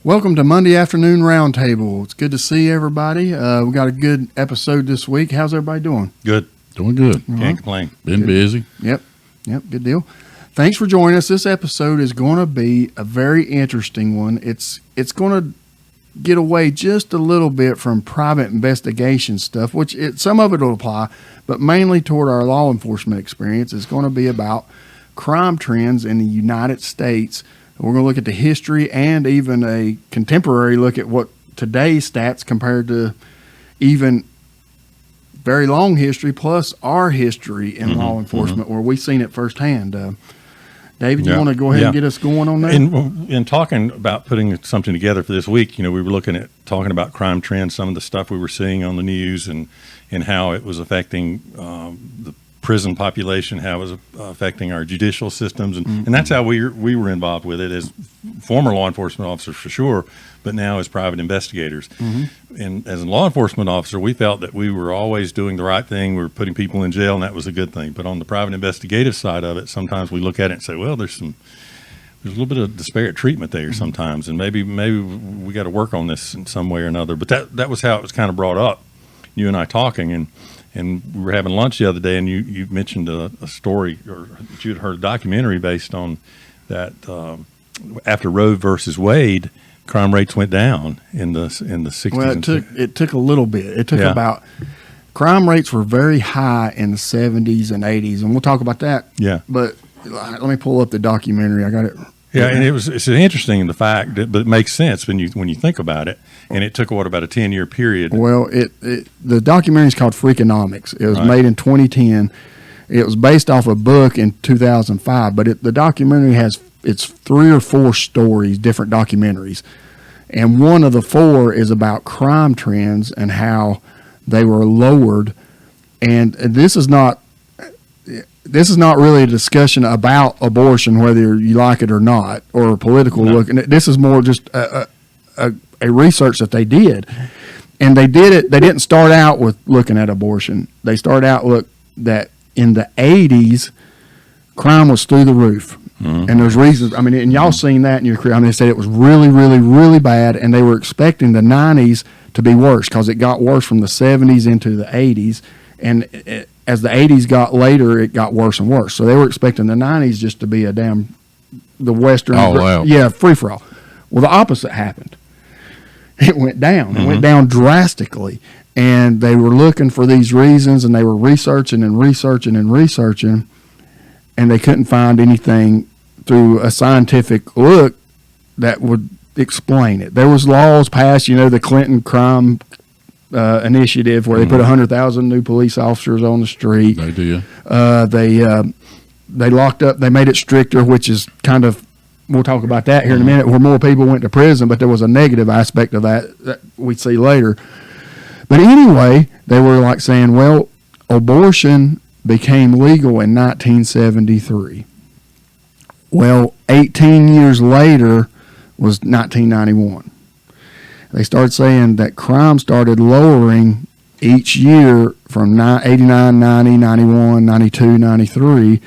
Welcome to Monday Afternoon Roundtable. It's good to see everybody. We got a good episode this week. How's everybody doing? Good. Doing good. Can't complain. Been Good. busy. Yep, good deal. Thanks for joining us. This episode is going to be a very interesting one. It's going to get away just a little bit from private investigation stuff, which some of it will apply, but mainly toward our law enforcement experience. It's going to be about crime trends in the United States. We're going to look at the history and even a contemporary look at what today's stats compared to even very long history plus our history in law enforcement where we've seen it firsthand. David, you want to go ahead and get us going on that? In talking about putting something together for this week, we were talking about crime trends, some of the stuff we were seeing on the news and how it was affecting the prison population, how it was affecting our judicial systems, and that's how we were involved with it as former law enforcement officers for sure, but now as private investigators. And as a law enforcement officer, we felt that we were always doing the right thing. We were putting people in jail, and that was a good thing. But on the private investigative side of it, sometimes we look at it and say, well, there's a little bit of disparate treatment there sometimes, and maybe we got to work on this in some way or another. But that was how it was kind of brought up, you and I talking, and we were having lunch the other day, and you mentioned a story, or that you had heard a documentary based on that. After Roe versus Wade, crime rates went down in the 60s. Well, it took a little bit. It took about crime rates were very high in the 70s and 80s, and we'll talk about that. Yeah. But let me pull up the documentary. I got it. Yeah, and it's interesting the fact that, but it makes sense when you think about it. And it took about a 10-year period. Well, the documentary is called Freakonomics. It was made in 2010. It was based off a book in 2005, but the documentary it's 3 or 4 stories, different documentaries, and one of the 4 is about crime trends and how they were lowered. And this is not really a discussion about abortion, whether you like it or not, or a political look. And this is more just a research that they did. And they didn't start out with looking at abortion. They started out that in the 80s, crime was through the roof. And there's reasons. I mean, and y'all seen that in your career. I mean, they said it was really, really, really bad, and they were expecting the 90s to be worse because it got worse from the 70s into the 80s. And as the 80s got later, it got worse and worse. So they were expecting the 90s just to be the Western. Free-for-all. Well, the opposite happened. It went down. It went down drastically. And they were looking for these reasons, and they were researching, and they couldn't find anything through a scientific look that would explain it. There was laws passed, the Clinton crime initiative where they put 100,000 new police officers on the street. They did. They locked up. They made it stricter, which is kind of, we'll talk about that here in a minute, where more people went to prison, but there was a negative aspect of that we see later. But anyway, they were saying, well, abortion became legal in 1973. Well, 18 years later was 1991. They started saying that crime started lowering each year from 89, 90, 91, 92, 93,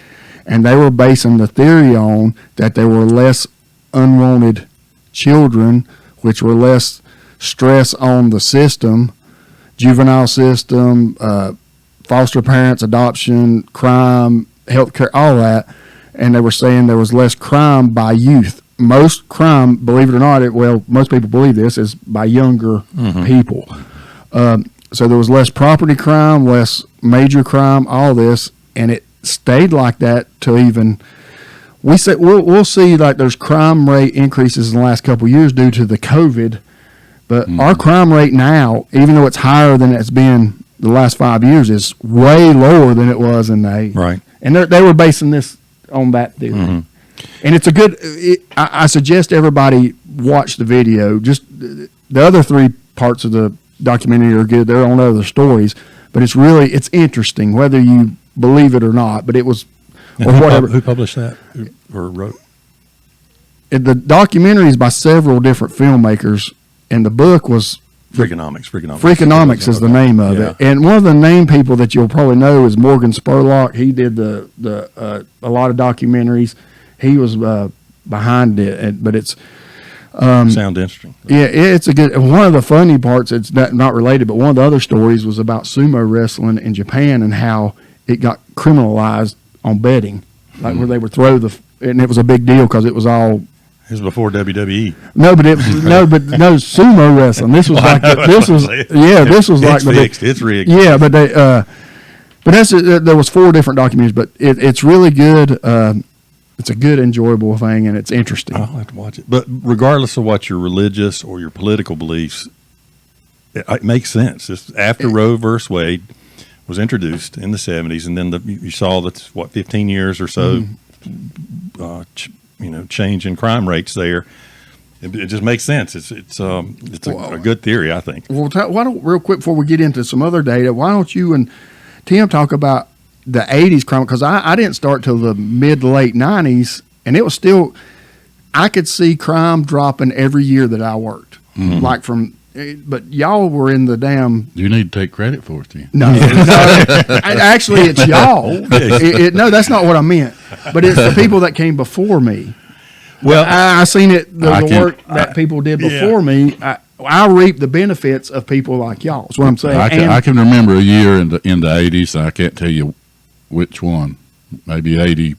and they were basing the theory on that there were less unwanted children, which were less stress on the system, juvenile system, foster parents, adoption, crime, healthcare, all that, and they were saying there was less crime by youth. Most crime, believe it or not, most people believe this, is by younger people. So there was less property crime, less major crime, all this, and it stayed like that till even we'll see there's crime rate increases in the last couple of years due to the COVID, but our crime rate now, even though it's higher than it's been the last 5 years, is way lower than it was in the 80s. Right. And they were basing this on that theory. And it's I suggest everybody watch the video. Just the other 3 parts of the documentary are good. They're on other stories, but it's interesting whether you believe it or not. But it was, or whatever. Who published that or wrote? The documentary is by several different filmmakers, and the book was Freakonomics. Freakonomics is the name of it. And one of the name people that you'll probably know is Morgan Spurlock. He did a lot of documentaries. He was behind it, but it's Sound interesting. Yeah, it's a good. One of the funny parts, it's not related, but one of the other stories was about sumo wrestling in Japan and how it got criminalized on betting, like where they would throw and it was a big deal because it was all. It was before WWE. No, but it was no sumo wrestling. This was this was like fixed. It's rigged. Yeah, but they but there was 4 different documentaries, but it's really good. It's a good, enjoyable thing, and it's interesting. I'll have to watch it. But regardless of what your religious or your political beliefs, it makes sense. It's after Roe versus Wade was introduced in the 70s, and then you saw that's 15 years or so, change in crime rates there. It just makes sense. It's a good theory, I think. Well, why don't real quick before we get into some other data, why don't you and Tim talk about the 80s crime, because I didn't start till the mid to late 90s, and it was still, I could see crime dropping every year that I worked. Like but y'all were in the damn. You need to take credit for it, Tim. No, actually it's y'all. No, that's not what I meant. But it's the people that came before me. Well, I seen it, the work that people did before me. I reap the benefits of people like y'all. That's what I'm saying. I can remember a year in the 80s. I can't tell you which one, maybe 80.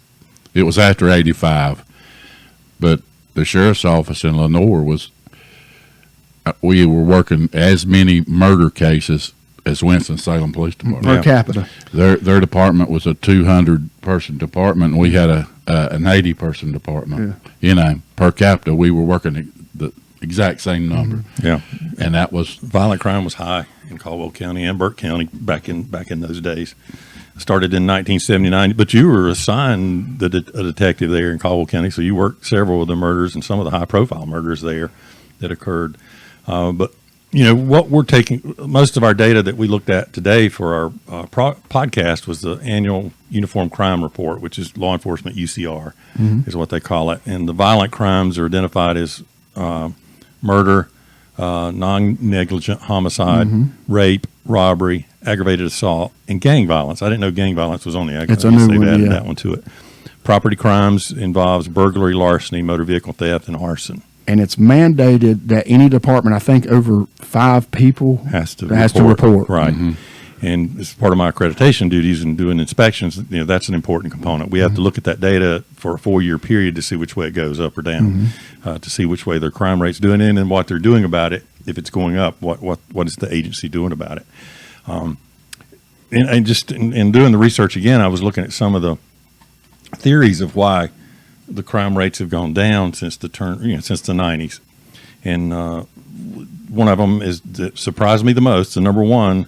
It was after 85, but the sheriff's office in Lenoir we were working as many murder cases as Winston-Salem Police Department. Per capita. Their department was a 200-person department, and we had an 80-person department. Yeah. Per capita, we were working the exact same number. Yeah. And that was... Violent crime was high in Caldwell County and Burke County back in those days. Started in 1979, but you were assigned a detective there in Caldwell County, so you worked several of the murders and some of the high-profile murders there that occurred. But what we're taking, most of our data that we looked at today for our podcast was the annual Uniform Crime Report, which is law enforcement UCR, is what they call it. And the violent crimes are identified as murder, non-negligent homicide, rape, robbery, aggravated assault, and gang violence. I didn't know gang violence was on the act. It's a new one, added that one to it. Property crimes involves burglary, larceny, motor vehicle theft, and arson. And it's mandated that any department, I think over 5 people, has to report. Right. And as part of my accreditation duties and doing inspections, that's an important component. We have to look at that data for a 4-year period to see which way it goes up or down, to see which way their crime rate's doing in and what they're doing about it. If it's going up, what is the agency doing about it? And just in doing the research again, I was looking at some of the theories of why the crime rates have gone down since the since the 90s. And one of them is that surprised me the most. The number one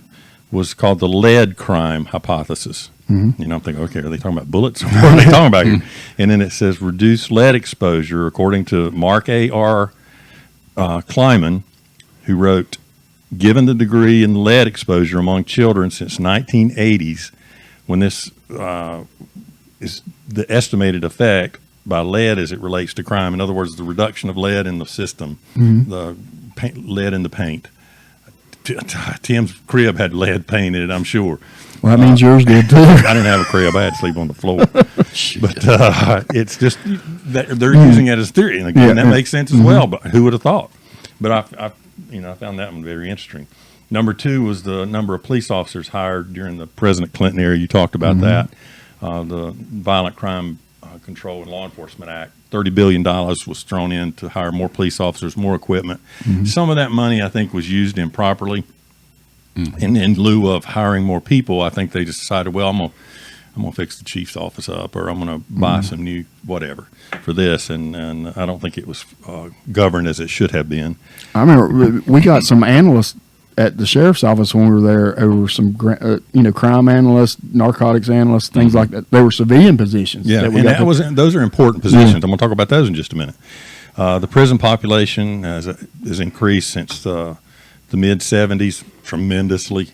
was called the lead crime hypothesis. I'm thinking, okay, are they talking about bullets? What are they talking about here? And then it says reduced lead exposure, according to Mark A.R. Kleiman, who wrote, given the degree in lead exposure among children since 1980s, when this is the estimated effect by lead as it relates to crime. In other words, the reduction of lead in the system, the lead in the paint. Tim's crib had lead paint in it, I'm sure. Well, that means yours did too. I didn't have a crib. I had to sleep on the floor. But it's just that they're using it as theory. And again, that makes sense as well, but who would have thought? But I found that one very interesting. Number 2 was the number of police officers hired during the President Clinton era. You talked about that. The Violent Crime Control and Law Enforcement Act, $30 billion was thrown in to hire more police officers, more equipment. Some of that money, I think, was used improperly. And in lieu of hiring more people, I think they just decided, well, I'm gonna fix the chief's office up, or I'm gonna buy some new whatever for this, and I don't think it was governed as it should have been. I remember we got some analysts at the sheriff's office when we were there over some crime analysts, narcotics analysts, things like that. They were civilian positions. Yeah, and those are important positions. I'm gonna talk about those in just a minute. The prison population has increased since the mid 70s tremendously.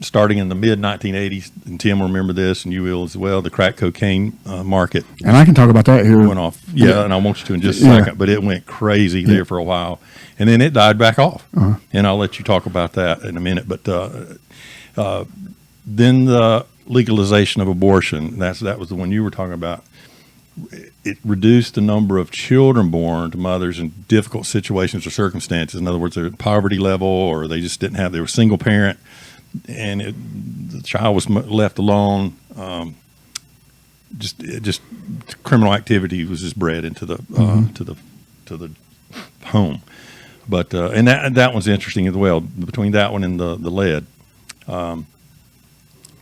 Starting in the mid 1980s, and Tim will remember this, and you will as well. The crack cocaine market, and I can talk about that here. Went off, and I want you to in just a second. But it went crazy there for a while, and then it died back off. And I'll let you talk about that in a minute. But then the legalization of abortion. That was the one you were talking about. it reduced the number of children born to mothers in difficult situations or circumstances. In other words, they're at poverty level, or they just didn't have, they were single parent, and the child was left alone. Just criminal activity was just bred into the to the home. But and that one's interesting as well. Between that one and the lead, the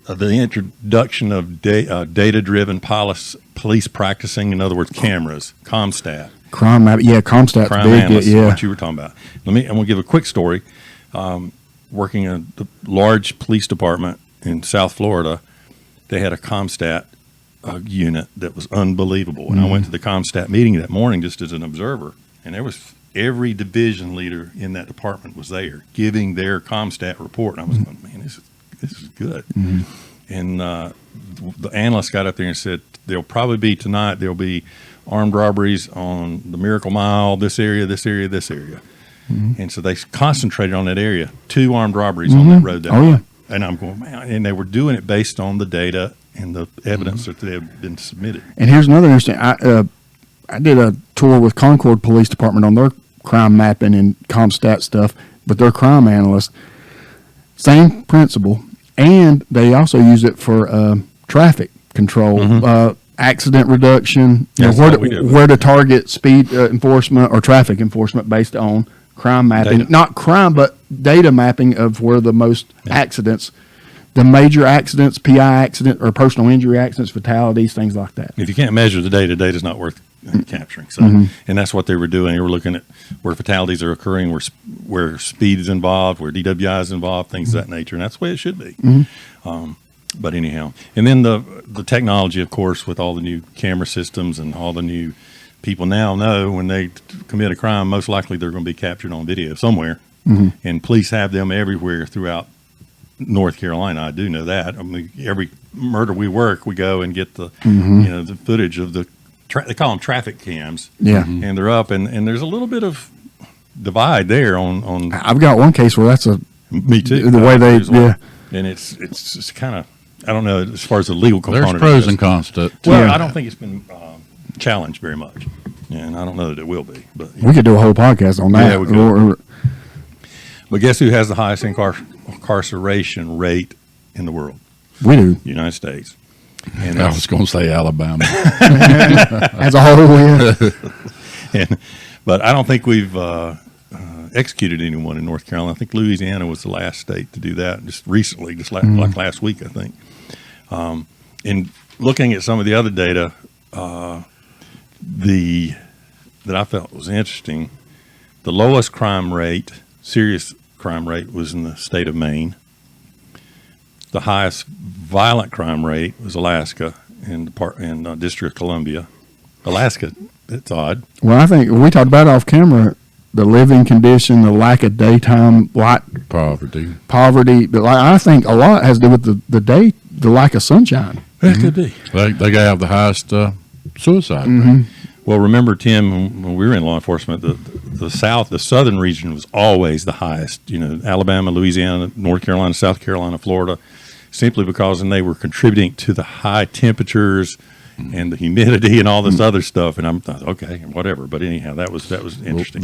introduction of data-driven police practicing. In other words, cameras, CompStat, Crime CompStat's crime big. analysts, Yeah. what you were talking about. I'm going to give a quick story. Working in a large police department in South Florida, they had a CompStat unit that was unbelievable. And I went to the CompStat meeting that morning just as an observer, and there was every division leader in that department was there giving their CompStat report. And I was going, man, this is good. And the analyst got up there and said, there'll probably be tonight, there'll be armed robberies on the Miracle Mile, this area, this area, this area. And so they concentrated on that area. 2 armed robberies on that road that night. And I'm going, man, and they were doing it based on the data and the evidence that they had been submitted. And here's another interesting. I did a tour with Concord Police Department on their crime mapping and CompStat stuff, but their crime analyst, same principle, and they also use it for traffic control, accident reduction, That's what we did. where to target speed enforcement or traffic enforcement based on crime mapping. Data. Not crime, but data mapping of where the most accidents, the major accidents, PI accident or personal injury accidents, fatalities, things like that. If you can't measure the data's not worth capturing. So, and that's what they were doing. They were looking at where fatalities are occurring, where speed is involved, where DWI is involved, things of that nature, and that's the way it should be. But anyhow, and then the technology, of course, with all the new camera systems and all the new people now know when they commit a crime, most likely they're going to be captured on video somewhere, and police have them everywhere throughout North Carolina. I do know that. I mean, every murder we work, we go and get the the footage of the they call them traffic cams. Yeah. And they're up, and there's a little bit of divide there on I've got one case where that's me too. the way they as well. And it's just kind of, I don't know, as far as the legal component. There's pros of and cons to it. Well, Yeah. I don't think it's been challenged very much, and I don't know that it will be. But we could do a whole podcast on that. Yeah, we could. But guess who has the highest incarceration rate in the world? We do. United States. And I was going to say Alabama. As a whole, yeah. but I don't think we've executed anyone in North Carolina. I think Louisiana was the last state to do that just recently, like last week, I think. In looking at some of the other data, that I felt was interesting, the lowest crime rate, serious crime rate, was in the state of Maine. The highest violent crime rate was Alaska in District of Columbia. Alaska, it's odd. Well, I think we talked about it off camera, the living condition, the lack of daytime light, Poverty. but I think a lot has to do with the lack of sunshine. That could be. They have the highest suicide rate. Well, remember, Tim, when we were in law enforcement, the southern region was always the highest. Alabama, Louisiana, North Carolina, South Carolina, Florida, simply because they were contributing to the high temperatures and the humidity and all this other stuff. And I'm thought, okay, whatever. But anyhow, that was interesting.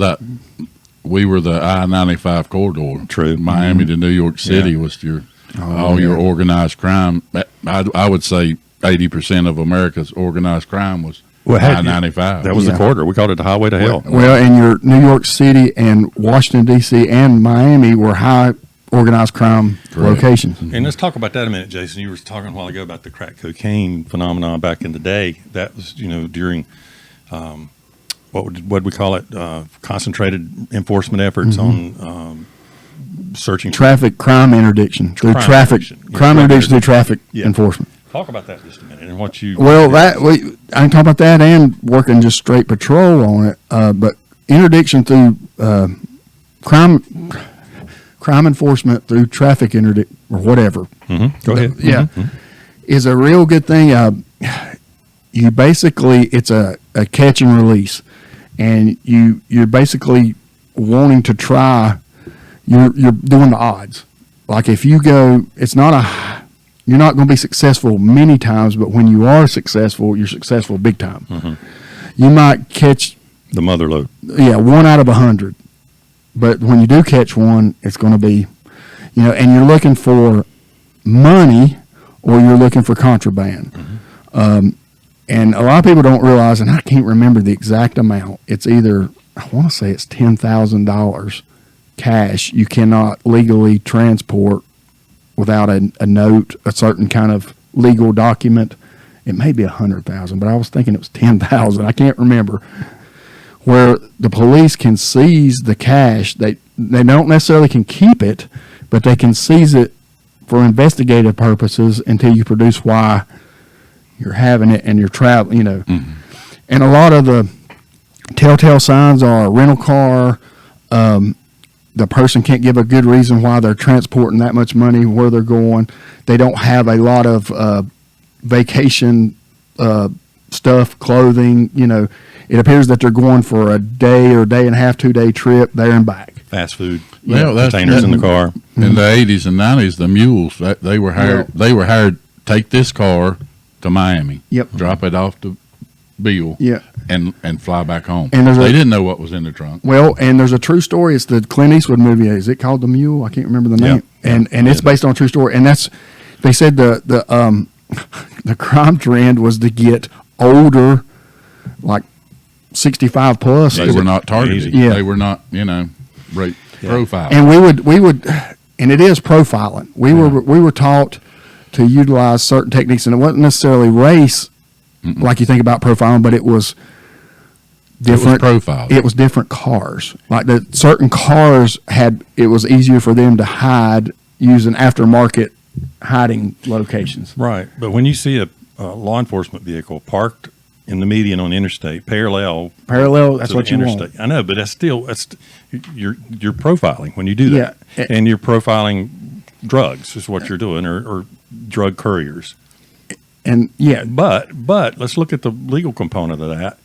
We were the I-95 corridor. True. Miami to New York City was your organized crime. I would say 80% of America's organized crime was I-95. That was the corridor. We called it the highway to hell. Well, and your New York City and Washington, D.C. and Miami were high organized crime locations. And let's talk about that a minute, Jason. You were talking a while ago about the crack cocaine phenomenon back in the day. That was, during what would we call it? Concentrated enforcement efforts on searching Traffic crime interdiction through traffic enforcement. Talk about that just a minute and what you. Well, I can talk about that and working just straight patrol on it. But interdiction through crime enforcement through traffic interdict or whatever. Go ahead. Yeah, is a real good thing. You basically, it's a catch and release, and you're basically wanting to try. You're doing the odds. Like if you go, it's not you're not going to be successful many times, but when you are successful, you're successful big time. You might catch The mother lode. 1 out of 100, but when you do catch one, it's going to be, and you're looking for money or you're looking for contraband. And a lot of people don't realize, and I can't remember the exact amount. It's either, I want to say it's $10,000 cash you cannot legally transport without a note, a certain kind of legal document. It may be 100,000, but I was thinking it was 10,000. I can't remember. Where the police can seize the cash. They don't necessarily can keep it, but they can seize it for investigative purposes until you produce why you're having it and you're traveling, And a lot of the telltale signs are a rental car. The person can't give a good reason why they're transporting that much money, where they're going. They don't have a lot of vacation stuff, clothing. It appears that they're going for a day or day and a half, 2-day trip there and back. Fast food. Well, that's containers in the car. In the 80s and 90s, the mules they were hired. They were hired. Take this car to Miami. Yep. Drop it off to Bill. Yeah. And fly back home. And they didn't know what was in the trunk. Well, and there's a true story. It's the Clint Eastwood movie. Is it called The Mule? I can't remember the name. Yeah. And it's based on a true story. And they said the crime trend was to get older, like 65 plus. They were not targeted. Yeah. They were not, profile. And we would, and it is profiling. We were taught to utilize certain techniques, and it wasn't necessarily race, like you think about profiling, but it was different. It was profiling. It was different cars. Like certain cars it was easier for them to hide using aftermarket hiding locations. Right. But when you see a law enforcement vehicle parked in the median on the interstate, parallel, that's to what the you interstate. want. I know, but you're profiling when you do that, Yeah. and you're profiling drugs is what you're doing, or drug couriers. And But let's look at the legal component of that.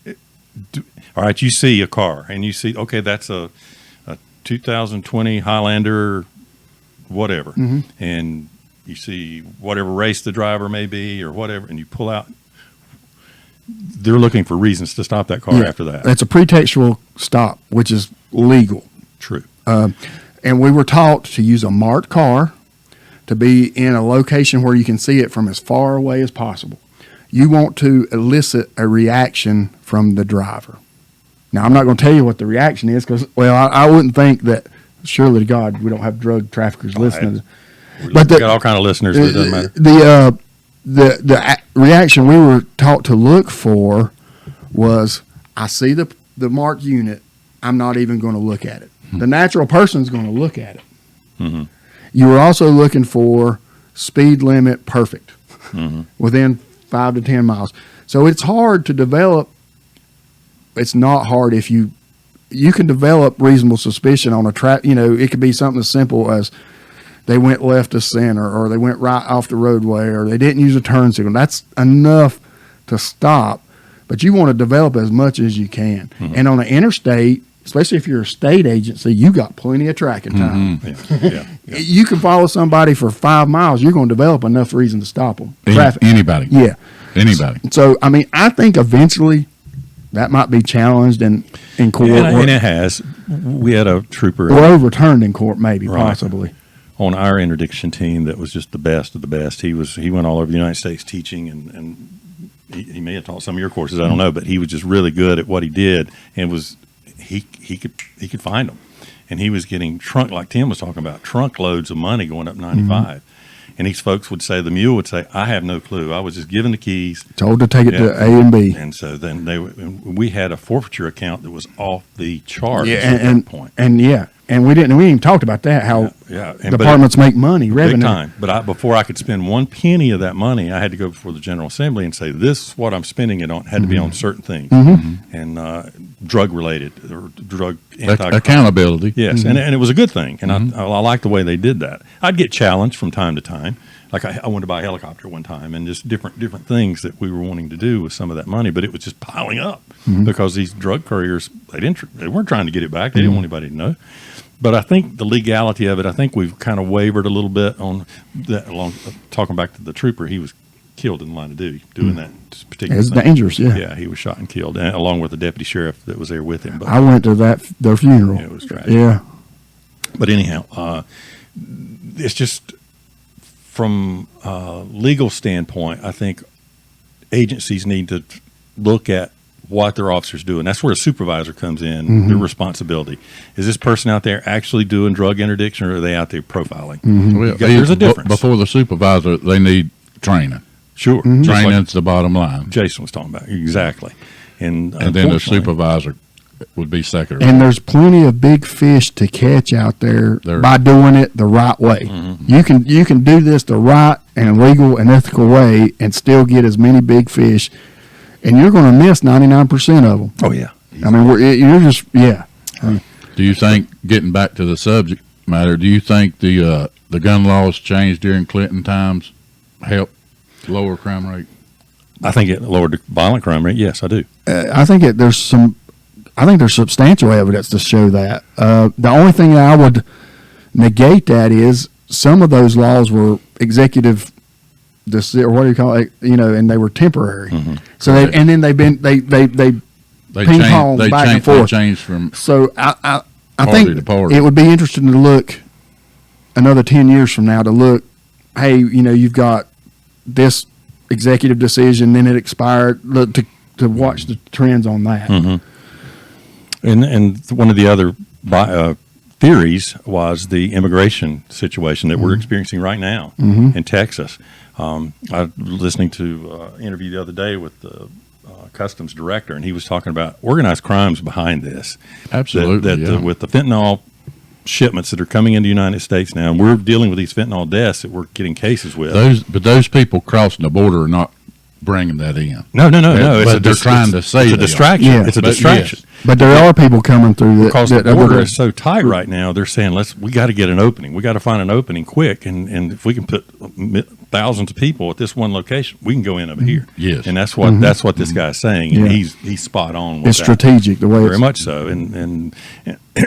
All right, you see a car, and you see, okay, that's a 2020 Highlander, whatever, and you see whatever race the driver may be or whatever, and you pull out. They're looking for reasons to stop that car after that. That's a pretextual stop, which is legal. True. And we were taught to use a marked car, to be in a location where you can see it from as far away as possible. You want to elicit a reaction from the driver. Now, I'm not going to tell you what the reaction is because, I wouldn't think that, surely to God, we don't have drug traffickers listening. We've got all kind of listeners, but it doesn't matter. The reaction we were taught to look for was, I see the marked unit, I'm not even going to look at it. The natural person's going to look at it. You were also looking for speed limit perfect, within 5 to 10 miles. So it's hard to develop. It's not hard if you can develop reasonable suspicion on a track. It could be something as simple as they went left to center, or they went right off the roadway, or they didn't use a turn signal. That's enough to stop, but you want to develop as much as you can. And on an interstate, especially if you're a state agency, you got plenty of tracking time. Yeah. You can follow somebody for 5 miles. You're going to develop enough reason to stop them. Traffic. Anybody. Yeah. Anybody. So, I think eventually that might be challenged in court. And it has. We had a trooper. Or overturned in court, maybe, Right. possibly. On our interdiction team that was just the best of the best. He went all over the United States teaching, and he may have taught some of your courses, I don't know, but he was just really good at what he did, and he could find them. And he was getting like Tim was talking about, trunk loads of money going up 95. And these folks would say, the mule would say, I have no clue. I was just given the keys. Told to take it to A and B. And so then we had a forfeiture account that was off the charts Yeah, at that point. And we even talked about that, how And departments make money, revenue. big time. But before I could spend one penny of that money, I had to go before the General Assembly and say, this is what I'm spending it on. It had to be on certain things. And drug related or drug Accountability. Yes, and it was a good thing, and I liked the way they did that. I'd get challenged from time to time. Like I wanted to buy a helicopter one time, and just different things that we were wanting to do with some of that money, but it was just piling up because these drug couriers they weren't trying to get it back. They didn't want anybody to know. But I think the legality of it, I think we've kind of wavered a little bit on that. Talking back to the trooper, he was killed in the line of duty doing that particular It's thing. dangerous, yeah. Yeah, he was shot and killed, along with the deputy sheriff that was there with him. But I went to their funeral. it was tragic. Yeah. But anyhow, it's just from a legal standpoint, I think agencies need to look at what their officers do, and that's where a supervisor comes in. Their responsibility is this person out there actually doing drug interdiction, or are they out there profiling? Well, There's a difference. Before the supervisor, they need training. Sure, Training's just like the bottom line. Jason was talking about exactly, and And then the unfortunately- supervisor would be secondary. And there's plenty of big fish to catch out there by doing it the right way. You can do this the right and legal and ethical way and still get as many big fish, and you're going to miss 99% of them. Oh yeah, I mean, you're just Do you think, getting back to the subject matter, do you think the gun laws changed during Clinton times helped lower crime rate? I think it lowered the violent crime rate. Yes, I do. I think there's substantial evidence to show that. The only thing that I would negate that is some of those laws were executive, or what do you call it? And they were temporary. So Right. then they ping pong back and forth. They changed from So I Party think to party. it would be interesting to look another 10 years from now to look, hey, you've got this executive decision, then it expired, to watch the trends on that. And one of the other theories was the immigration situation that we're experiencing right now in Texas. I was listening to an interview the other day with the customs director, and he was talking about organized crimes behind this. Absolutely, yeah. With the fentanyl shipments that are coming into the United States now, and we're dealing with these fentanyl deaths that we're getting cases with. those people crossing the border are not bringing that in. No. But they're trying to say it's a they are. distraction. Yeah. It's a But distraction. yes. But there are people coming through that. Because the that border is so tight right now, they're saying we got to get an opening. We got to find an opening quick, and if we can put thousands of people at this one location, we can go in over here. Yes. And that's what this guy's saying, and he's spot on with It's that. strategic the way Very it's much so, and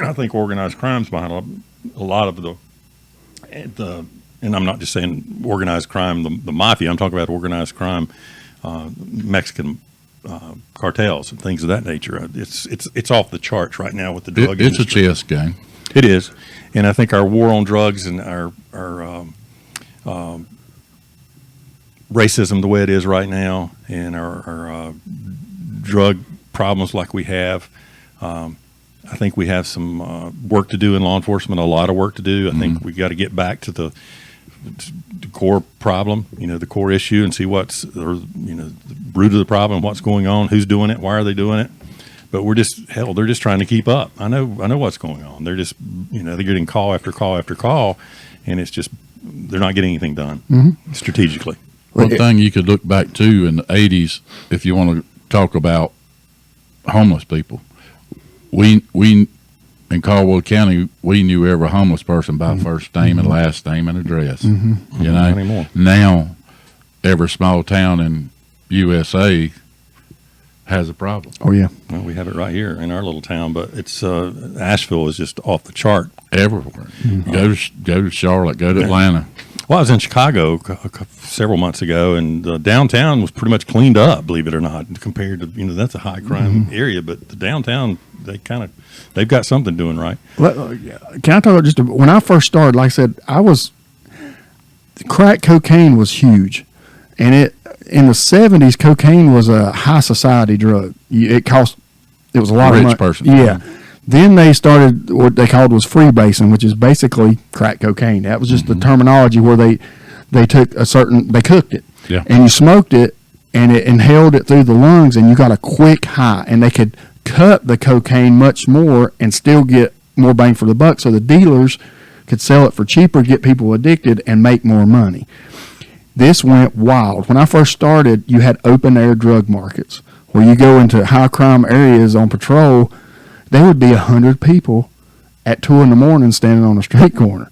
I think organized crime's behind a lot of the. And I'm not just saying organized crime, the mafia. I'm talking about organized crime, Mexican cartels and things of that nature. It's off the charts right now with the drug It's a industry. chess game. It is, and I think our war on drugs and our racism the way it is right now, and our drug problems like we have. I think we have some work to do in law enforcement. A lot of work to do. I think we got to get back to the core problem, the core issue, and see what's the root of the problem, what's going on, who's doing it, why are they doing it. But they're just trying to keep up. I know what's going on. They're just, they're getting call after call after call, and it's just, they're not getting anything done strategically. One thing you could look back to in the 80s, if you want to talk about homeless people, we in Caldwell County, we knew every homeless person by first name and last name and address. Not anymore. Now, every small town in USA has a problem. Oh yeah. Well, we have it right here in our little town, but it's Asheville is just off the chart. Everywhere. Go to Charlotte, go to Atlanta. Well, I was in Chicago several months ago, and downtown was pretty much cleaned up, believe it or not, compared to, that's a high crime area, but the downtown, they've got something doing right. Can I talk about when I first started, like I said, crack cocaine was huge. And in the 70s, cocaine was a high society drug. It was a lot of money. Rich person. Yeah. Then they started what they called was freebasing, which is basically crack cocaine. That was just the terminology where they took they cooked it. Yeah. And you smoked it and it inhaled it through the lungs and you got a quick high. And they could cut the cocaine much more and still get more bang for the buck. So the dealers could sell it for cheaper, get people addicted, and make more money. This went wild. When I first started, you had open air drug markets where you go into high crime areas on patrol. There would be 100 people at 2 a.m. standing on a street corner.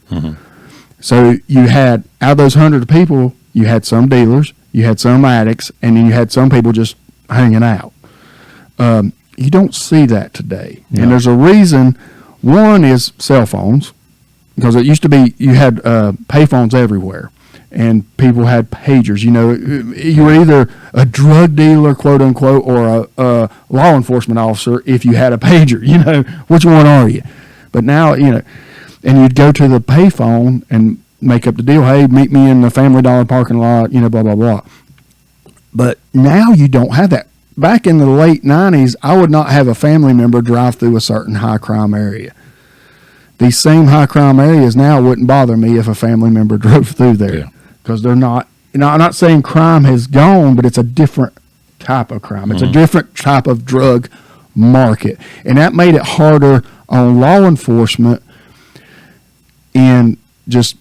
So you had, out of those 100 people, you had some dealers, you had some addicts, and then you had some people just hanging out. You don't see that today. No. And there's a reason One is cell phones, because it used to be you had payphones everywhere, and people had pagers. You know, you were either a drug dealer, quote unquote, or a law enforcement officer if you had a pager. You know, which one are you? But now, you know, and you'd go to the payphone and make up the deal. Hey, meet me in the Family Dollar parking lot. You know, blah blah blah. But now you don't have that. Back in the late 90s, I would not have a family member drive through a certain high crime area. These same high crime areas now wouldn't bother me if a family member drove through there, because they're not. You know, I'm not saying crime has gone, but it's a different type of crime. It's a different type of drug market, and that made it harder on law enforcement in just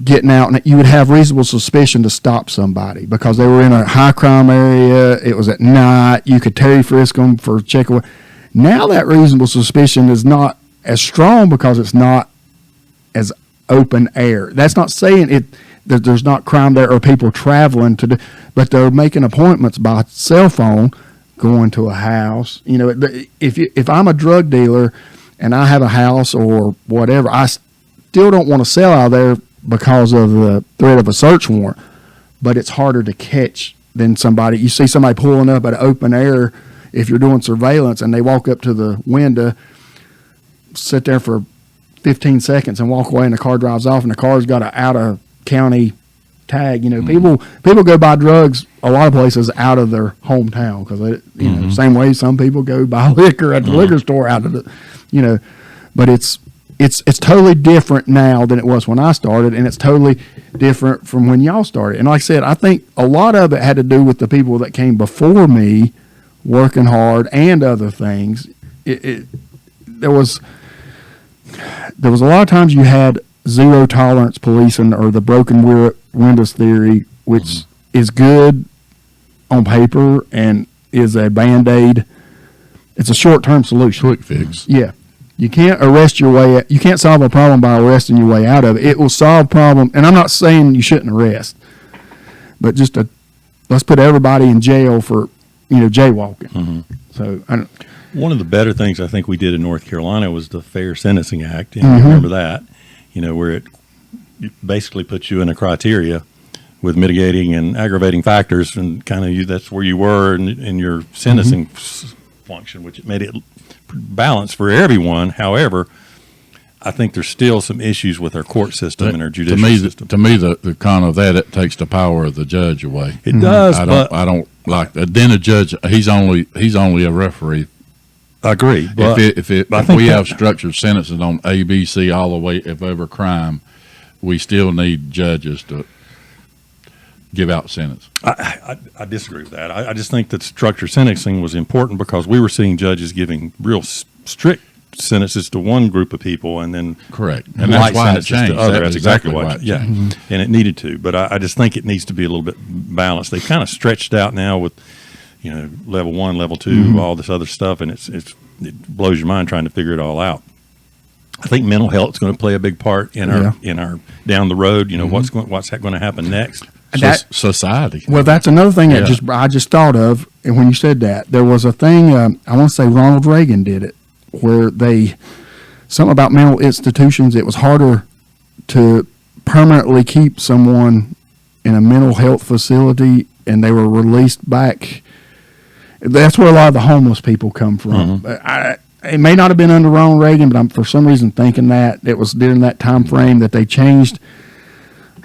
getting out, and you would have reasonable suspicion to stop somebody because they were in a high crime area. It was at night. You could Terry frisk them for check away. Now that reasonable suspicion is not as strong because it's not as open air. That's not saying that there's not crime there or people traveling to do, but they're making appointments by cell phone, going to a house. You know, if I'm a drug dealer and I have a house or whatever, I still don't want to sell out there because of the threat of a search warrant, but it's harder to catch than somebody. You see somebody pulling up at open air if you're doing surveillance and they walk up to the window, sit there for 15 seconds and walk away, and the car drives off, and the car's got an out-of-county tag. You know, people go buy drugs a lot of places out of their hometown because, you know, same way some people go buy liquor at the liquor store out of the, you know, but it's totally different now than it was when I started, and it's totally different from when y'all started. And like I said, I think a lot of it had to do with the people that came before me working hard and other things. There was a lot of times you had zero tolerance policing or the broken windows theory, which is good on paper and is a Band-Aid. It's a short-term solution. Quick fix. Yeah. You can't you can't solve a problem by arresting your way out of it. It will solve problem, and I'm not saying you shouldn't arrest, but just let's put everybody in jail for, you know, jaywalking. So one of the better things I think we did in North Carolina was the Fair Sentencing Act. And you remember that, you know, where it basically puts you in a criteria with mitigating and aggravating factors, and kind of that's where you were in your sentencing function, which made it balanced for everyone. However, I think there's still some issues with our court system and our judicial system. To me, the kind of that, it takes the power of the judge away. It does. I don't like that. Then a judge, he's only a referee. I agree. But if we have structured sentences on A, B, C all the way of every crime, we still need judges to give out sentence. I disagree with that. I just think that structured sentencing was important because we were seeing judges giving real strict sentences to one group of people and then correct, and that's why it changed. That's exactly why. Yeah, and it needed to. But I just think it needs to be a little bit balanced. They've kind of stretched out now with, you know, level 1, level 2, all this other stuff, and it blows your mind trying to figure it all out. I think mental health is going to play a big part in our down the road. You know, what's going to happen next. Society. Well, that's another thing that I just thought of, and when you said that, there was a thing, I want to say Ronald Reagan did it, where something about mental institutions, it was harder to permanently keep someone in a mental health facility, and they were released back. That's where a lot of the homeless people come from. It may not have been under Ronald Reagan, but I'm for some reason thinking that it was during that time frame that they changed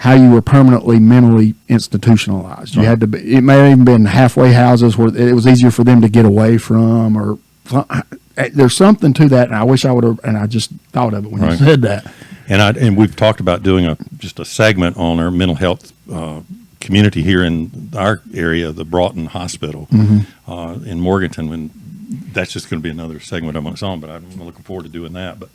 how you were permanently mentally institutionalized. You had to be, it may have even been halfway houses where it was easier for them to get away from, or there's something to that. And I wish I would have, and I just thought of it when you said that. And we've talked about doing just a segment on our mental health community here in our area, the Broughton Hospital in Morganton. When that's just going to be another segment on its own, but I'm looking forward to doing that. But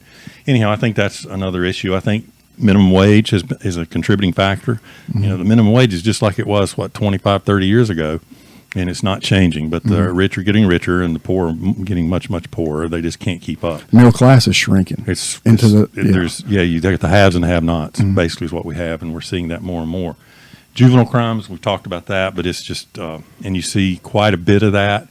anyhow, I think that's another issue. I think minimum wage is a contributing factor. You know, the minimum wage is just like it was, 25, 30 years ago, and it's not changing. But the rich are getting richer and the poor are getting much, much poorer. They just can't keep up. Middle class is shrinking. You got the haves and the have-nots, basically is what we have, and we're seeing that more and more. Juvenile crimes, we've talked about that, but it's just, and you see quite a bit of that.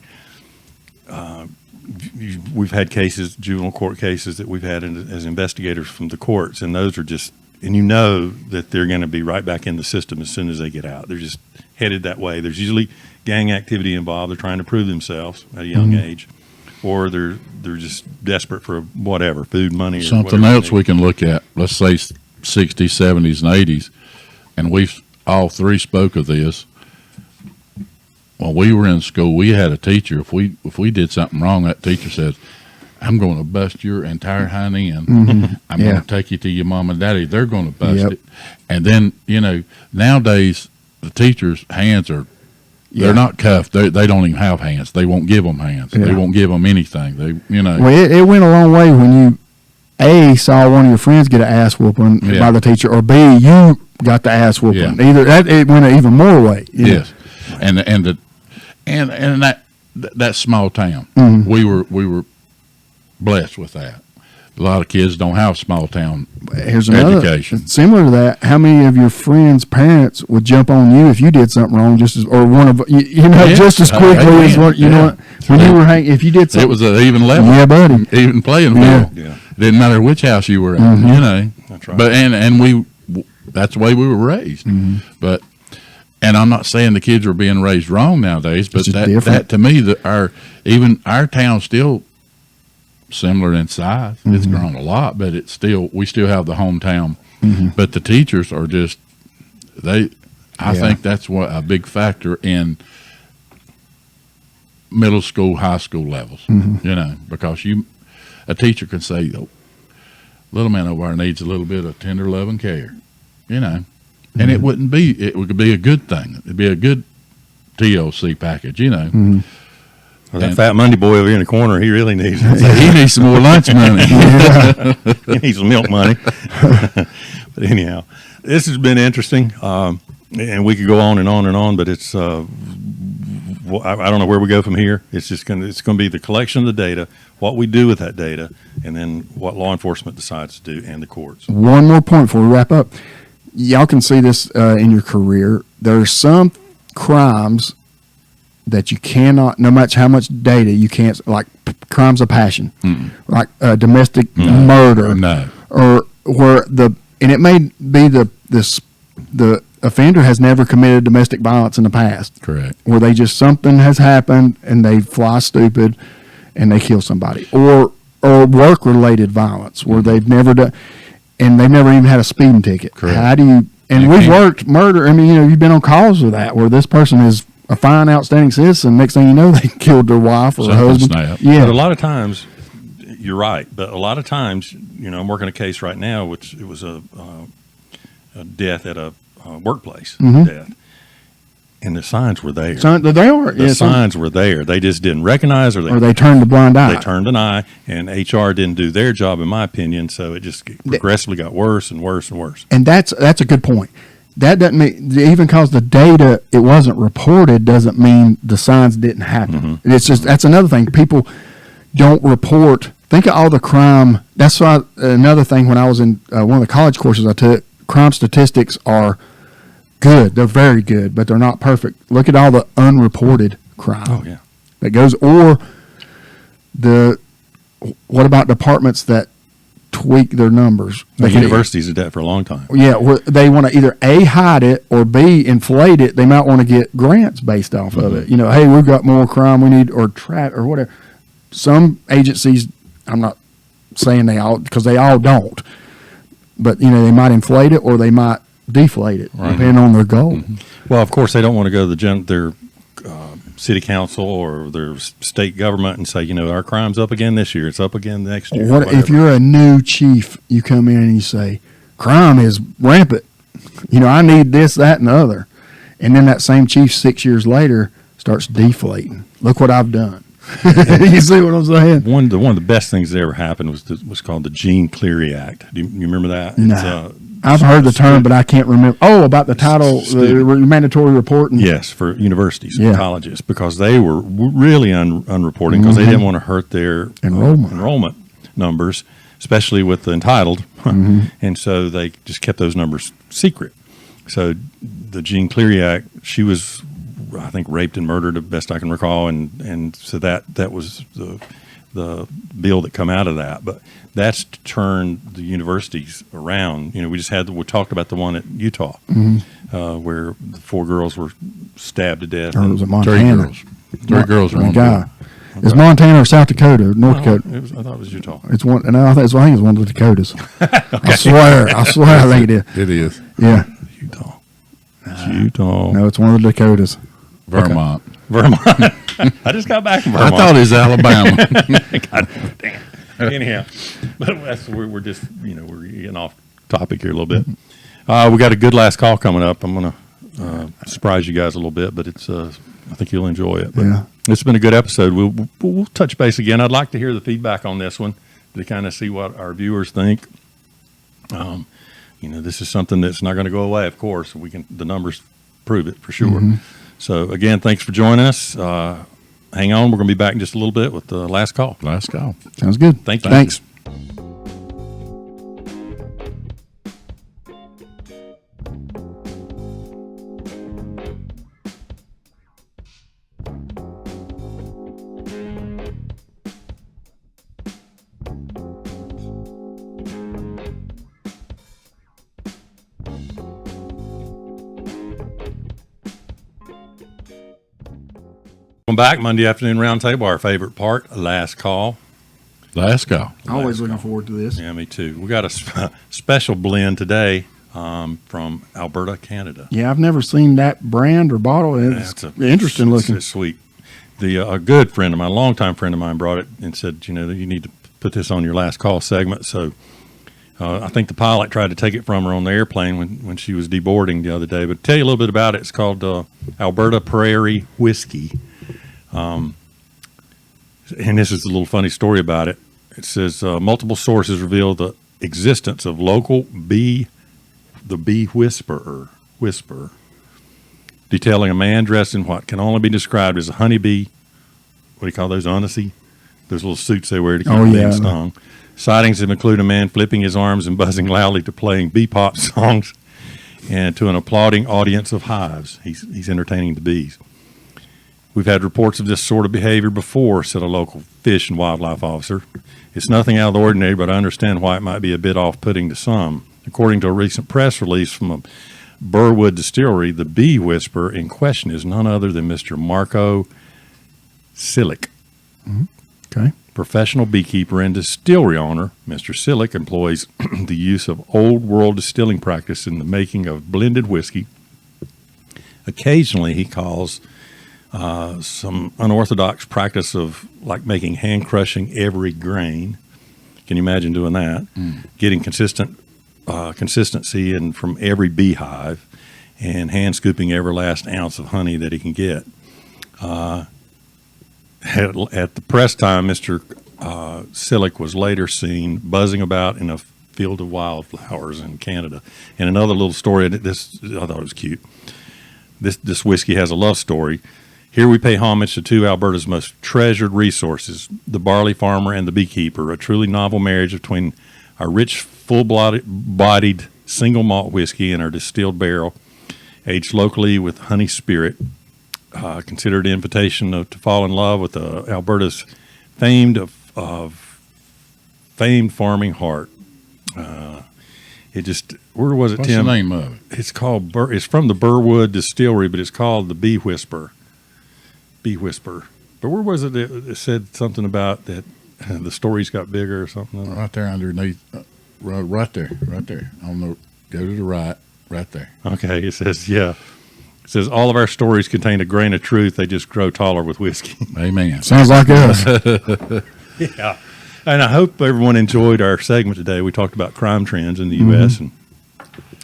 we've had cases, juvenile court cases that we've had as investigators from the courts, and those are just, and you know that they're going to be right back in the system as soon as they get out. They're just headed that way. There's usually gang activity involved. They're trying to prove themselves at a young age, or they're just desperate for whatever, food, money, or Something else we can look at, let's say 60s, 70s, and 80s, and we all three spoke of this. When we were in school, we had a teacher. If we did something wrong, that teacher said, "I'm going to bust your entire hind end. I'm going to take you to your mom and daddy. They're going to bust it." And then, nowadays the teachers' hands are, they're not cuffed. They don't even have hands. They won't give them hands. They won't give them anything. Well, it went a long way when you A, saw one of your friends get an ass whooping by the teacher, or B, you got the ass whooping. Either that, it went an even more way. Yes, and that small town, we were blessed with that. A lot of kids don't have small town Here's another education. Similar to that. How many of your friends' parents would jump on you if you did something wrong, just as just as quickly as what when you were hanging? If you did something, it was an even level. Yeah, buddy. Even playing field. Yeah. It didn't matter which house you were at. That's right. But and that's the way we were raised. But. And I'm not saying the kids are being raised wrong nowadays, but that to me, our town's still similar in size. It's grown a lot, but we still have the hometown. But the teachers are just I think that's a big factor in middle school, high school levels. Because a teacher can say, "Oh, little man over there needs a little bit of tender love and care," And it would be a good thing. It'd be a good TLC package, Well, that fat Munday boy over here in the corner, he really needs he needs some more lunch money. He needs some milk money. But anyhow, this has been interesting, and we could go on and on and on. But it's I don't know where we go from here. It's going to be the collection of the data, what we do with that data, and then what law enforcement decides to do, and the courts. One more point before we wrap up. Y'all can see this in your career. There are some crimes that you cannot, no matter how much data, you can't, like crimes of passion, like domestic murder, or where and it may be the offender has never committed domestic violence in the past. Correct. Where something has happened and they fly stupid and they kill somebody, or work-related violence where they've never done. And they've never even had a speeding ticket. Correct. How do you? And we've worked murder. I mean, you've been on calls with that, where this person is a fine, outstanding citizen. Next thing you know, they killed their wife or husband. Yeah. But a lot of times, you're right. But a lot of times, I'm working a case right now, which it was a death at a workplace death. And the signs were there. The signs were there. They just didn't recognize, or they turned a blind eye. They turned an eye, and HR didn't do their job, in my opinion. So it just progressively got worse and worse and worse. And that's a good point. That doesn't mean, even because the data it wasn't reported doesn't mean the signs didn't happen. It's just that's another thing. People don't report. Think of all the crime. That's why another thing. When I was in one of the college courses I took, crime statistics are good. They're very good, but they're not perfect. Look at all the unreported crime that goes, or what about departments that tweak their numbers? Universities did that for a long time. Yeah, where they want to either A, hide it, or B, inflate it. They might want to get grants based off of it. Hey, we've got more crime we need, or or whatever. Some agencies, I'm not saying they all, because they all don't, but they might inflate it or they might deflate it, depending on their goal. Well, of course, they don't want to go to their city council or their state government and say, our crime's up again this year. It's up again next year. What if you're a new chief? You come in and you say, crime is rampant. I need this, that, and the other. And then that same chief 6 years later starts deflating. Look what I've done. You see what I'm saying? One of the best things that ever happened was called the Gene Cleary Act. Do you remember that? No. I've heard the term, but I can't remember. Oh, about the title, the mandatory reporting. Yes, for universities and colleges, because they were really unreporting because they didn't want to hurt their enrollment numbers, especially with the entitled. And so they just kept those numbers secret. So the Gene Cleary Act, she was, I think, raped and murdered, the best I can recall, and so that was the bill that come out of that. But that's to turn the universities around. We talked about the one at Utah, where the 4 girls were stabbed to death. Or was it 3 Montana? girls. 3 girls. One One guy. girl. It's Montana or South Dakota, North Dakota. I thought it was Utah. It's one. No, I think it's one of the Dakotas. I swear, I think it is. It is. Yeah. Utah. It's Utah. No, it's one of the Dakotas. Vermont. Vermont. I just got back from Vermont. I thought it was Alabama. God damn. Anyhow, but we're just we're getting off topic here a little bit. We got a good last call coming up. I'm gonna surprise you guys a little bit, but it's I think you'll enjoy it. But Yeah. It's been a good episode. We'll touch base again. I'd like to hear the feedback on this one to kind of see what our viewers think. This is something that's not going to go away. Of course, the numbers prove it for sure. So again, thanks for joining us. Hang on. We're going to be back in just a little bit with the last call. Last call. Sounds good. Thank you. Thanks. Welcome back, Monday afternoon roundtable. Our favorite part, last call. Last call. Always looking forward to this. Yeah, me too. We got a special blend today from Alberta, Canada. Yeah, I've never seen that brand or bottle. It's interesting looking. It's sweet. A good friend of mine, a longtime friend of mine, brought it and said, you need to put this on your last call segment. So I think the pilot tried to take it from her on the airplane when she was deboarding the other day. But to tell you a little bit about it, it's called Alberta Prairie Whiskey. And this is a little funny story about it. It says multiple sources reveal the existence of local the bee whisperer, detailing a man dressed in what can only be described as a honeybee. What do you call those? Honesty? Those little suits they wear to keep being stung. Sightings have included a man flipping his arms and buzzing loudly to playing bee-pop songs and to an applauding audience of hives. He's entertaining the bees. We've had reports of this sort of behavior before, said a local fish and wildlife officer. It's nothing out of the ordinary, but I understand why it might be a bit off-putting to some. According to a recent press release from a Burwood distillery, the bee whisperer in question is none other than Mr. Marco Silic. Okay. Professional beekeeper and distillery owner, Mr. Silic employs the use of old world distilling practice in the making of blended whiskey. Occasionally, he calls some unorthodox practice of like making hand crushing every grain. Can you imagine doing that? Getting consistency and from every beehive and hand scooping every last ounce of honey that he can get. At the press time, Mr. Silic was later seen buzzing about in a field of wildflowers in Canada. And another little story, I thought it was cute. This whiskey has a love story. Here we pay homage to two Alberta's most treasured resources, the barley farmer and the beekeeper, a truly novel marriage between our rich, full-bodied single malt whiskey and our distilled barrel, aged locally with honey spirit, considered an invitation to fall in love with Alberta's famed farming heart. Where was it, What's Tim? the name of it? It's called it's from the Burwood Distillery, but it's called the Bee Whisperer. But where was it that it said something about that the stories got bigger or something? Right there underneath, right there. Go to the right there. Okay, it says all of our stories contain a grain of truth. They just grow taller with whiskey. Amen. Sounds like us. Yeah. And I hope everyone enjoyed our segment today. We talked about crime trends in the U.S.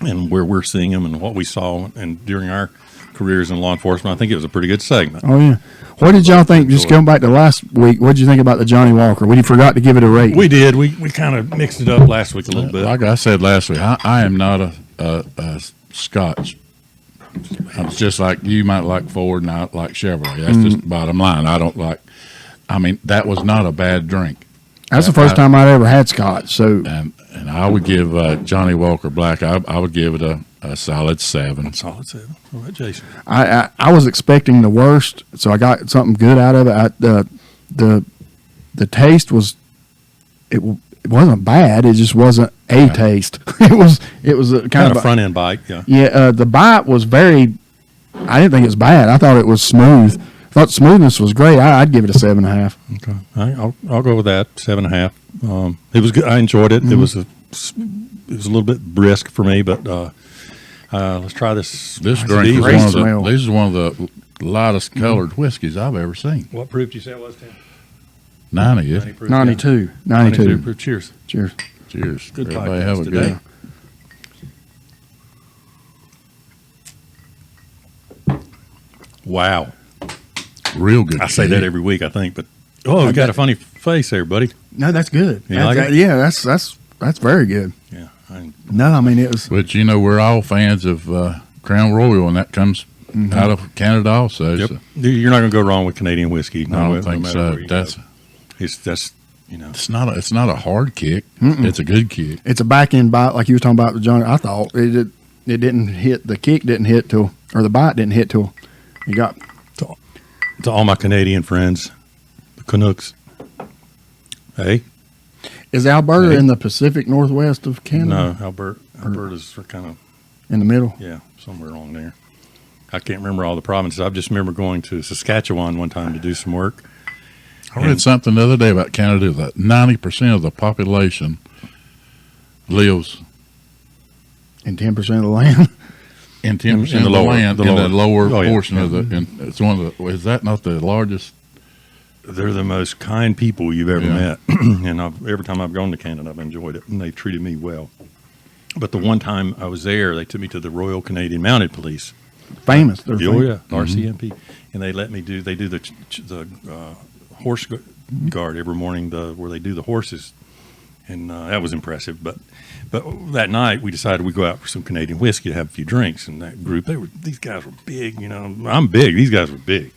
and where we're seeing them and what we saw and during our careers in law enforcement. I think it was a pretty good segment. Oh, yeah. What did y'all think? Just going back to last week, what did you think about the Johnny Walker? We forgot to give it a rate. We did. We kind of mixed it up last week a little bit. Like I said last week, I am not a Scotch. I'm just like you might like Ford and I like Chevrolet. That's just the bottom line. I don't like. I mean, that was not a bad drink. That's the first time I'd ever had Scotch. So, and I would give Johnny Walker Black. I would give it a solid 7. Solid 7. All right, Jason. I was expecting the worst, so I got something good out of it. The the taste was it wasn't bad. It just wasn't a taste. It was a kind of a front end bite. Yeah. Yeah, the bite was very. I didn't think it was bad. I thought it was smooth. I thought smoothness was great. I'd give it a 7.5. Okay, I'll go with that 7.5. It was good. I enjoyed it. It was a little bit brisk for me, but let's try this. This drink is one of the lightest colored whiskeys I've ever seen. What proof did you say it was, Tim? 90, yeah. 92. 92 proof. Cheers. Cheers. Cheers. Good Everybody podcast have a today. good. Wow. Real good. I say that every week, I think, but you got a funny face there, buddy. No, that's good. You like it? Yeah, that's very good. Yeah. No, I mean it was. But we're all fans of Crown Royal, and that comes out of Canada also. Yep. So You're not going to go wrong with Canadian whiskey. I don't think so. That's It's not a hard kick. It's a good kick. It's a back end bite, like you were talking about with John. I thought it didn't hit. The kick didn't hit till, or the bite didn't hit till you got. to all my Canadian friends, the Canucks. Hey. Is Alberta in the Pacific Northwest of Canada? No, Alberta's kind of in the middle. Yeah, somewhere along there. I can't remember all the provinces. I just remember going to Saskatchewan one time to do some work. I read something the other day about Canada that 90% of the population lives in 10% of the land. In 10% of the land, in the lower portion of the. And it's one of the. Is that not the largest? They're the most kind people you've ever met, and every time I've gone to Canada, I've enjoyed it, and they've treated me well. But the one time I was there, they took me to the Royal Canadian Mounted Police. Famous. Yeah, RCMP, and they let me do. They do the horse guard every morning, where they do the horses, and that was impressive. But that night we decided we'd go out for some Canadian whiskey to have a few drinks. And that group, these guys were big. I'm big. These guys were big,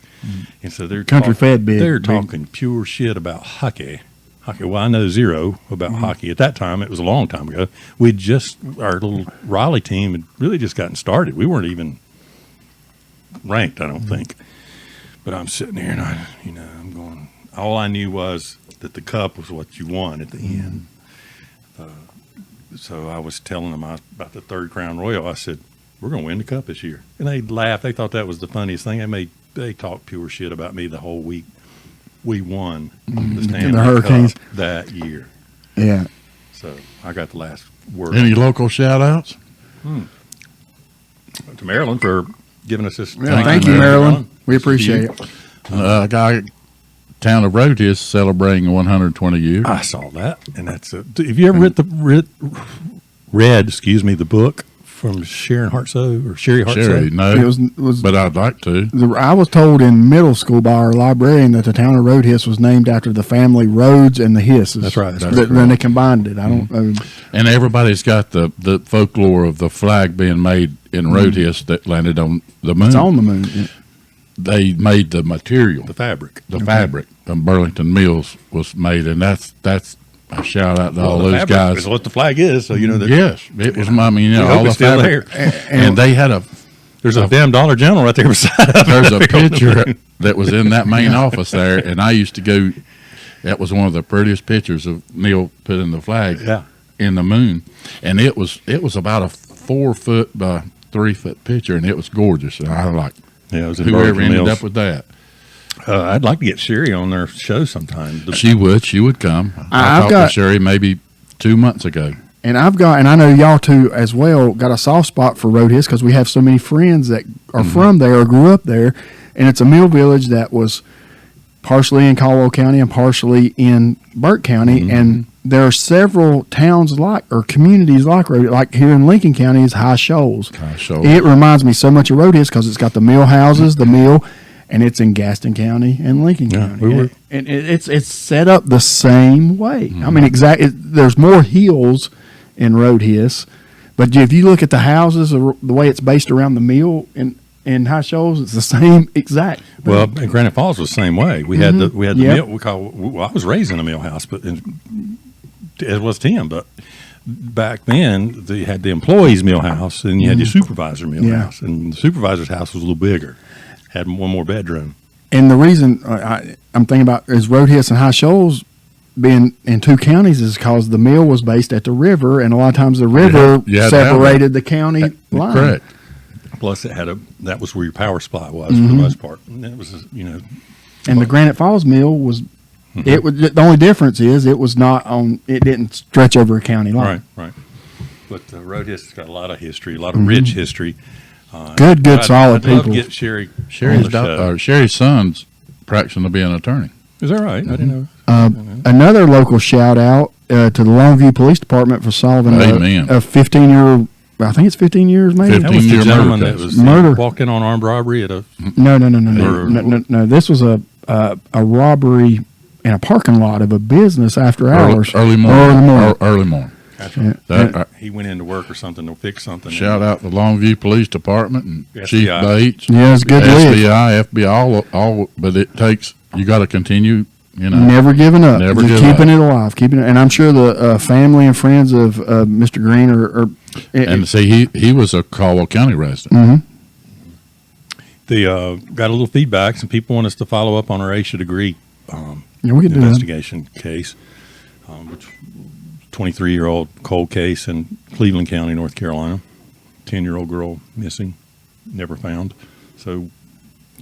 and so they're country fed big. They're talking pure shit about hockey. Well, I know zero about hockey. At that time, it was a long time ago. Our little Raleigh team had really just gotten started. We weren't even ranked, I don't think. But I'm sitting there and I'm going, all I knew was that the cup was what you won at the end. So I was telling them about the third Crown Royal. I said, we're going to win the cup this year. And they laughed. They thought that was the funniest thing. They talked pure shit about me the whole week. We won the Stanley Hurricanes Cup that year. Yeah. So I got the last word. Any local shout outs? To Maryland for giving us this. Yeah, thank you, Maryland. We appreciate it. Town of Road is celebrating 120 years. I saw that, and that's it. Have you ever read the book from Sherry Hartsoe? Sherry, no, it was, but I'd like to. I was told in middle school by our librarian that the town of Roadhiss was named after the family Rhodes and the Hisses. That's right. Then they combined it. I don't know. And everybody's got the folklore of the flag being made in Roadhiss that landed on the moon. It's on the moon. Yeah. They made the material, the fabric. The fabric from Burlington Mills was made, and that's a shout out to all those guys. Is what the flag is, so you know that. Yes, it was. All the still fabric, there. And they had There's a damn Dollar General right there beside us. There's a picture that was in that main office there, and I used to go. That was one of the prettiest pictures of Neil putting the flag in the moon, and it was about a 4 foot by 3 foot picture, and it was gorgeous. And I like. Yeah, it was whoever ended up with that. I'd like to get Sherry on their show sometime. She would come. I talked to Sherry maybe 2 months ago. And I know y'all too as well, got a soft spot for Roadhiss because we have so many friends that are from there or grew up there. And it's a mill village that was partially in Caldwell County and partially in Burke County. And there are several towns or communities like Roadhiss, like here in Lincoln County is High Shoals. It reminds me so much of Roadhiss because it's got the mill houses, the mill, and it's in Gaston County and Lincoln County. And it's set up the same way. I mean, there's more hills in Roadhiss, but if you look at the houses, the way it's based around the mill in High Shoals, it's the same exact. Well, in Granite Falls was the same way. We had the mill. I was raised in a mill house, but as was Tim. But back then, they had the employees' mill house, and you had your supervisor mill house, and the supervisor's house was a little bigger, had one more bedroom. And the reason I'm thinking about is Roadhiss and High Shoals being in two counties is because the mill was based at the river, and a lot of times the river you had to have separated the county line. Correct. Plus, that was where your power supply was for the most part. And it was, And the Granite Falls mill was, it was, the only difference is it was not on, it didn't stretch over a county line. right. But the road history's got a lot of history, a lot of rich history. Good, solid I'd love people. to get Sherry on Sherry's, the show. Sherry's son's practicing to be an attorney. Is that right? I didn't know. Another local shout out to the Longview Police Department for solving Amen. a 15-year, I think it's 15 years maybe. 15 That was the year gentleman murder that case. was Murder. walking on armed robbery at a. No. This was a robbery in a parking lot of a business after hours. Early morning. Early morning. Gotcha. That, He went into work or something to fix something. shout out the Longview Police Department and FBI. Chief Bates. Yeah, it's good live. SBI, FBI, all, but it takes, you got to continue, Never giving up. Never Just give keeping up. it alive. And I'm sure the family and friends of Mr. Green are And see, he was a Caldwell County resident. They got a little feedback. Some people want us to follow up on our ASHA degree yeah, we can do that. investigation case, which 23-year-old cold case in Cleveland County, North Carolina. 10-year-old girl missing, never found. So,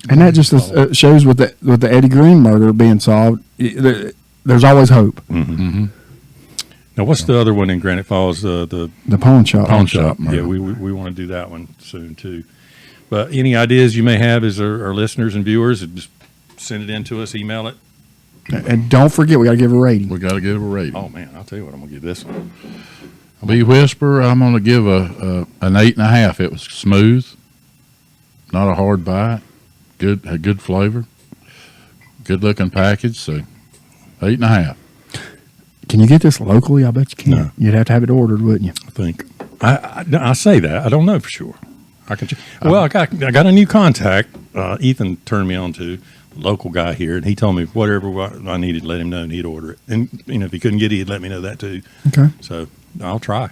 And that just shows with the Eddie Green murder being solved, there's always hope. now what's the other one in Granite Falls? The The pawn shop. Pawn shop Yeah, murder. we want to do that one soon too. But any ideas you may have as our listeners and viewers, just send it in to us, email it. And don't forget, we got to give a rating. We got to give a rating. Oh man, I'll tell you what, I'm gonna give this one. Bee Whisperer, I'm going to give an 8.5. It was smooth, not a hard bite, had good flavor, good looking package. So 8.5. Can you get this locally? I bet you can. No. You'd have to have it ordered, wouldn't you? I think I say that I don't know for sure. I can. Well, I got a new contact. Ethan turned me on to a local guy here, and he told me whatever I needed, let him know, and he'd order it. And if he couldn't get it, he'd let me know that too. Okay. So I'll try.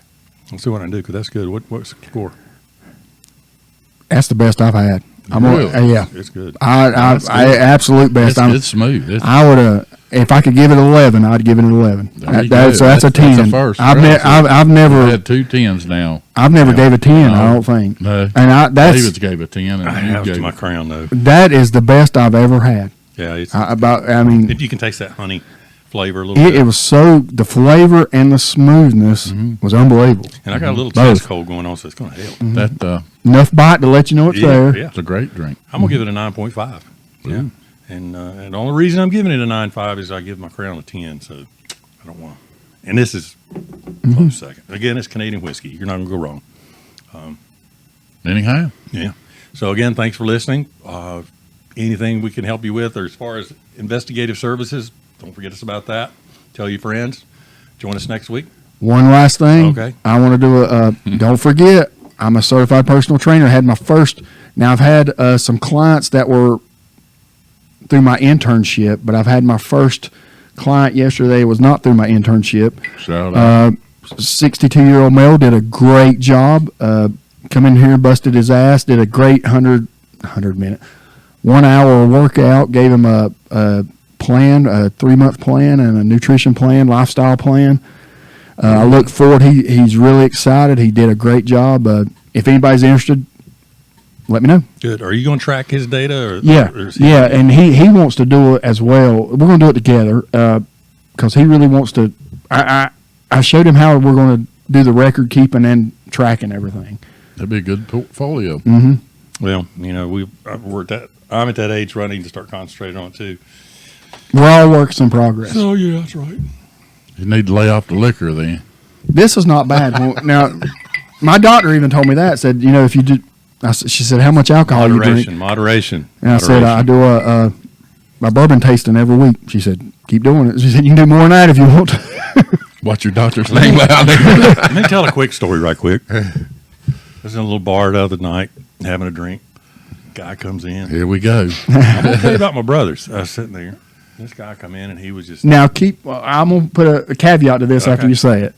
I'll see what I can do because that's good. What's the score? That's the best I've had. Really? Yeah. It's good. I absolute best. It's smooth. I would if I could give it 11, I'd give it an 11. There you go. So that's a 10. That's a first. I've We've never had 2 10s now. gave a 10. No. I don't think. No. And David's gave a 10. And I you have to gave my it. crown though. that is the best I've ever had. Yeah, it's, I mean, if you can taste that honey flavor a little it bit. was so the flavor and the smoothness was unbelievable. And I got a little Both. chest cold going on, so it's going to help. That Enough bite to let you know it's there. Yeah. it's a great drink. I'm going to give it a 9.5. Yeah. And the only reason I'm giving it a 9.5 is I give my crown a 10, so I don't want to. And this is close second. Again, it's Canadian whiskey. You're not going to go wrong. Anyhow, Yeah. So again, thanks for listening. Anything we can help you with, or as far as investigative services, don't forget us about that. Tell your friends. Join us next week. One last thing. Okay. I want to do don't forget, I'm a certified personal trainer. I had my first. Now I've had some clients that were through my internship, but I've had my first client yesterday. It was not through my internship. shout out. 62-year-old male did a great job. Come in here, busted his ass, did a great 100-minute, 1 hour workout, gave him a plan, a 3-month plan, and a nutrition plan, lifestyle plan. I look forward. He's really excited. He did a great job. If anybody's interested, let me know. Good. Are you going to track his data? Or, Yeah, or is he- yeah, and he wants to do it as well. We're going to do it together because he really wants to. I showed him how we're going to do the record keeping and tracking everything. That'd be a good portfolio. Well, I'm at that age running to start concentrating on it too. We're all works in progress. Oh yeah, that's right. You need to lay off the liquor then. This is not bad. Well, now, my doctor even told me that. Said, if you do, she said, how much alcohol you drink? Moderation. And I said, I do a bourbon tasting every week. She said, keep doing it. She said, you can do more than that if you want to. What's your doctor's name out there? Let me tell a quick story right quick. I was in a little bar the other night having a drink. Guy comes in. Here we go. I'm going to tell you about my brothers. I was sitting there. This guy come in and he was just. Now, I'm going to put a caveat to this after Okay. you say it.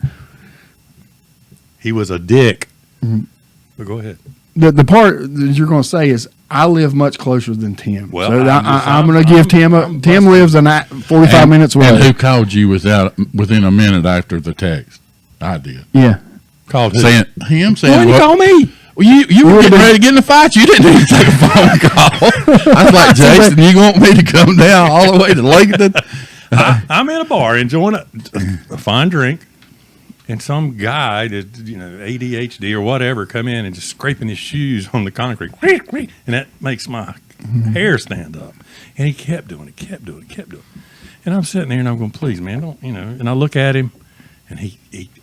He was a dick. But go ahead. The part that you're going to say is, I live much closer than Tim. Well, so I'm I'm going to give Tim Tim lives 45 minutes away. And who called you within a minute after the text? I did. Yeah. Called who? Saying Why did you call me? Well, you were getting ready to get in a fight. You didn't need to take a phone call. I was like, Jason, you want me to come down all the way to Laketon? I'm in a bar enjoying a fine drink, and some guy that ADHD or whatever come in and just scraping his shoes on the concrete, and that makes my hair stand up. And he kept doing it. And I'm sitting there and I'm going, please, man, don't And I look at him, and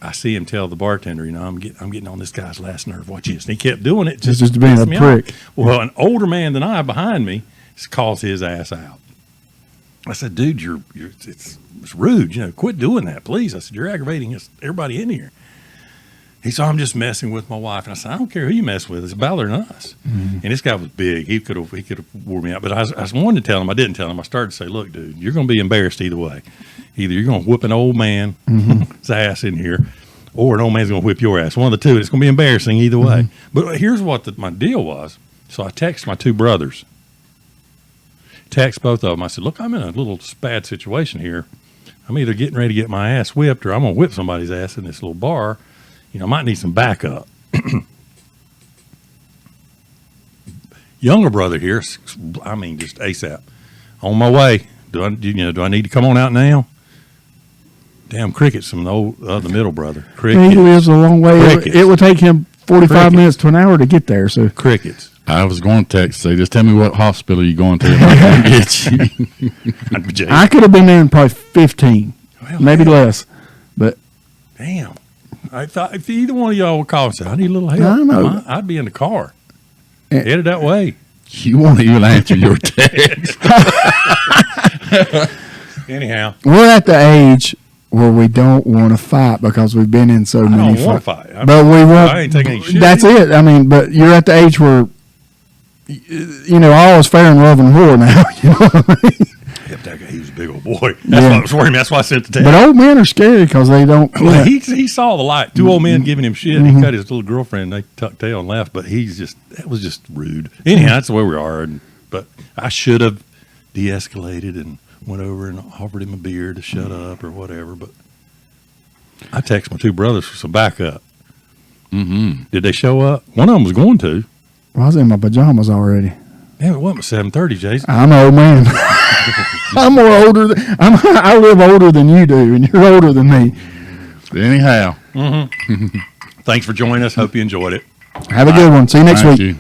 I see him tell the bartender, I'm getting on this guy's last nerve. Watch this. And he kept doing it, Just being a prick. Well, an older man than I behind me calls his ass out. I said, dude, it's rude. Quit doing that, please. I said, you're aggravating everybody in here. He said, I'm just messing with my wife. And I said, I don't care who you mess with. It's Ballard and us. Mm-hmm. And this guy was big. He could have wore me out. But I wanted to tell him. I didn't tell him. I started to say, look, dude, you're going to be embarrassed either way. Either you're going to whip an old man's ass in here, or an old man's going to whip your ass. One of the two. It's going to be embarrassing either way. Mm-hmm. But here's what my deal was. So I texted my two brothers. Text both of them. I said, look, I'm in a little bad situation here. I'm either getting ready to get my ass whipped, or I'm going to whip somebody's ass in this little bar. I might need some backup. Younger brother here, just ASAP. On my way. Do I need to come on out now? Damn, Cricket's from the middle brother. Crickets. He lives a long way. It would take him 45 minutes to an hour to get there. So Crickets. I was going to text, say, just tell me what hospital you're going to. I'm going to get you. I could have been there in probably 15, maybe less. But damn. I thought if either one of y'all would call and say, I need a little help, I know. I'd be in the car. Headed that way. You won't even answer your text. Anyhow. We're at the age where we don't want to fight because we've been in so many I don't want to fight. But we won't. I ain't taking any shit. That's it. I mean, but you're at the age where, all is fair in love and war now. You know what I mean? Yep, that guy, he was a big old boy. That's what I was worried. That's why I sent the text. But old men are scary because they don't. Well, he saw the light. Two old men giving him shit. He got his little girlfriend. They tucked tail and left. But that was just rude. Anyhow, that's the way we are. But I should have de-escalated and went over and offered him a beer to shut up or whatever. But I texted my two brothers for some backup. Mm-hmm. Did they show up? One of them was going to. Well, I was in my pajamas already. Damn, it wasn't 7:30, Jason. I'm an old man. I'm more older. I live older than you do, and you're older than me. Anyhow. Thanks for joining us. Hope you enjoyed it. Have a good one. See you next week. You.